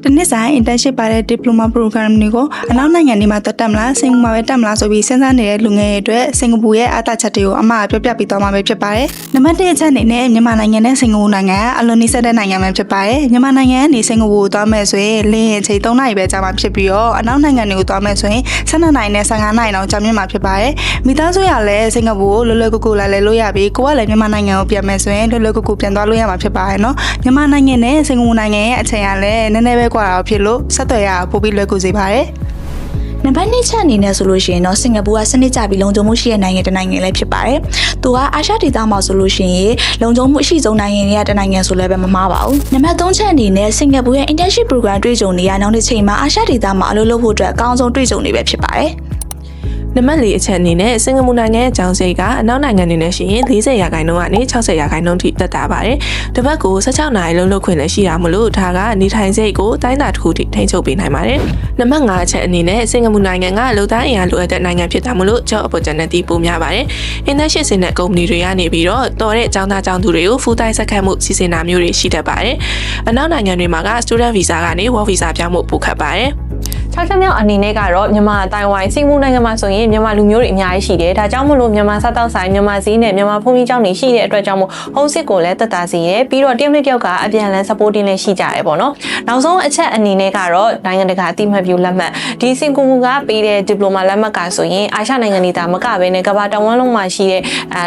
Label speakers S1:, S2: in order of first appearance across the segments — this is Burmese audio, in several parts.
S1: တနစ်ဆိုင် internship ပါတဲ့ diploma program တွေကိုအနောက်နိုင်ငံတွေမှာတက်တက်မလားစင်ကာပူမှာပဲတက်မလားဆိုပြီးစဉ်းစားနေတဲ့လူငယ်တွေအတွက်စင်ကာပူရဲ့အားသာချက်တွေကိုအမကပြောပြပေးသွားမှာပဲဖြစ်ပါတယ်။နံပါတ်1အချက်အနေနဲ့မြန်မာနိုင်ငံနဲ့စင်ကာပူနိုင်ငံကအလွန်နှိစက်တဲ့နိုင်ငံပဲဖြစ်ပါတယ်။မြန်မာနိုင်ငံကနေစင်ကာပူကိုသွားမယ်ဆိုရင်လင်းရင်ချိန်3နာရီပဲကြာမှာဖြစ်ပြီးတော့အနောက်နိုင်ငံတွေကိုသွားမယ်ဆိုရင်12နာရီနဲ့15နာရီလောက်ကြာမြင့်မှာဖြစ်ပါတယ်။မိသားစုရလည်းစင်ကာပူကိုလွယ်လွယ်ကူကူလာလဲလို့ရပြီးကိုကလည်းမြန်မာနိုင်ငံကိုပြန်မယ်ဆိုရင်လွယ်လွယ်ကူကူပြန်သွားလို့ရမှာဖြစ်ပါတယ်နော်။မြန်မာနိုင်ငံနဲ့စင်ကာပူနိုင်ငံရဲ့အချိန်ကလည်းနည်းနည်းပဲကွာတာဖြစ်လို့ဆက်သွယ်ရပိုပြီးလွယ်ကူစေပါတယ်
S2: နံပါတ်2ချက်အနေနဲ့ဆိုလို့ရှိရင်တော့စင်ကာပူကစနစ်ကျပြီးလုံခြုံမှုရှိတဲ့နိုင်ငံတစ်နိုင်ငံလည်းဖြစ်ပါတယ်။သူကအာရှဒေသမှာဆိုလို့ရှိရင်လုံခြုံမှုအရှိဆုံးနိုင်ငံတွေကတစ်နိုင်ငံဆိုလည်းပဲမမှားပါဘူး။နံပါတ်3ချက်အနေနဲ့စင်ကာပူရဲ့ internship program တွေ့ကြုံနေရနောက်တစ်ချိန်မှာအာရှဒေသမှာအလုပ်လုပ်ဖို့အတွက်အကောင်းဆုံးတွေ့ကြုံနေပဲဖြစ်ပါတယ်။
S3: နံပါတ်4အချက်အနေနဲ့စင်ကာပူနိုင်ငံရဲ့ကျောင်းစိတ်ကအနောက်နိုင်ငံတွေနဲ့ရှိရင်40%ကနေ60%ထိတက်တာပါတယ်။တစ်ပတ်ကို16နာရီလုံးလုပ်ခွင့်လည်းရှိရမလို့ဒါကနေထိုင်စိတ်ကိုတိုင်းတာတစ်ခုထိထိန်းချုပ်ပေးနိုင်ပါတယ်။နံပါတ်5အချက်အနေနဲ့စင်ကာပူနိုင်ငံကလူသားအင်အားလိုအပ်တဲ့နိုင်ငံဖြစ်တာမို့လို့ job opportunity ပိုများပါတယ်။ internship စင်တဲ့ကုမ္ပဏီတွေကနေပြီးတော့တော်တဲ့ကျောင်းသားကျောင်းသူတွေကို full time ဆက်ခတ်မှုစီစဉ်တာမျိုးတွေရှိတတ်ပါတယ်။အနောက်နိုင်ငံတွေမှာက student visa ကနေ work visa ပြောင်းဖို့ပိုခက်ပါတယ်။
S4: 6ချက်မြောက်အနေနဲ့ကတော့မြန်မာတိုင်ဝမ်စင်ကာပူနိုင်ငံမှာဆိုရင်မြန်မာလူမျိုးတွေအများကြီးရှိတယ်ဒါကြောင့်မလို့မြန်မာစားတောက်ဆိုင်မြန်မာဈေးနဲ့မြန်မာဖုန်းကြီးကျောင်းတွေရှိတဲ့အတွက်ကြောင့်မို့ home sit ကိုလည်းတက်တာစီရဲပြီးတော့တယောက်နဲ့တယောက်ကအပြန်အလှန် supporting လည်းရှိကြတယ်ပေါ့နော်နောက်ဆုံးအချက်အနေနဲ့ကတော့နိုင်ငံတကာအတိမတ်ပြုလက်မှတ်ဒီစင်ကာပူကပေးတဲ့ diploma လက်မှတ်ကဆိုရင်အာရှနိုင်ငံတွေဒါမကပဲနဲ့ကမ္ဘာတဝန်းလုံးမှာရှိတဲ့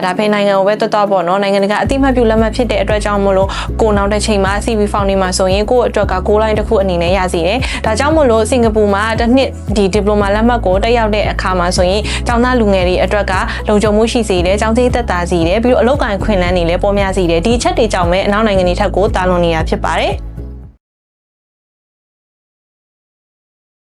S4: ဒါပဲနိုင်ငံကိုပဲတော်တော်ပေါ့နော်နိုင်ငံတကာအတိမတ်ပြုလက်မှတ်ဖြစ်တဲ့အတွက်ကြောင့်မို့လို့ကိုနောက်တစ်ချိန်မှာ CV form တွေမှာဆိုရင်ကိုယ့်အတွက်ကgoal line တစ်ခုအနေနဲ့ရစီတယ်ဒါကြောင့်မို့လို့စင်ကာပူမှာတစ်နှစ်ဒီ diploma လက်မှတ်ကိုတက်ရောက်တဲ့အခါမှာဆိုရင်ကျောင်းသားလူငယ်တွေအတွက်ကလုံခြုံမှုရှိစေတယ်ကျောင်းသေးသက်သာစေတယ်ပြီးတော့အလုပ်ကိုင်ခွင့်လန်းတွေလည်းပေါ်များစေတယ်ဒီအချက်တွေကြောင့်ပဲအနောက်နိုင်ငံတွေထက်ကိုတာလွန်နေတာဖြစ်ပါတယ်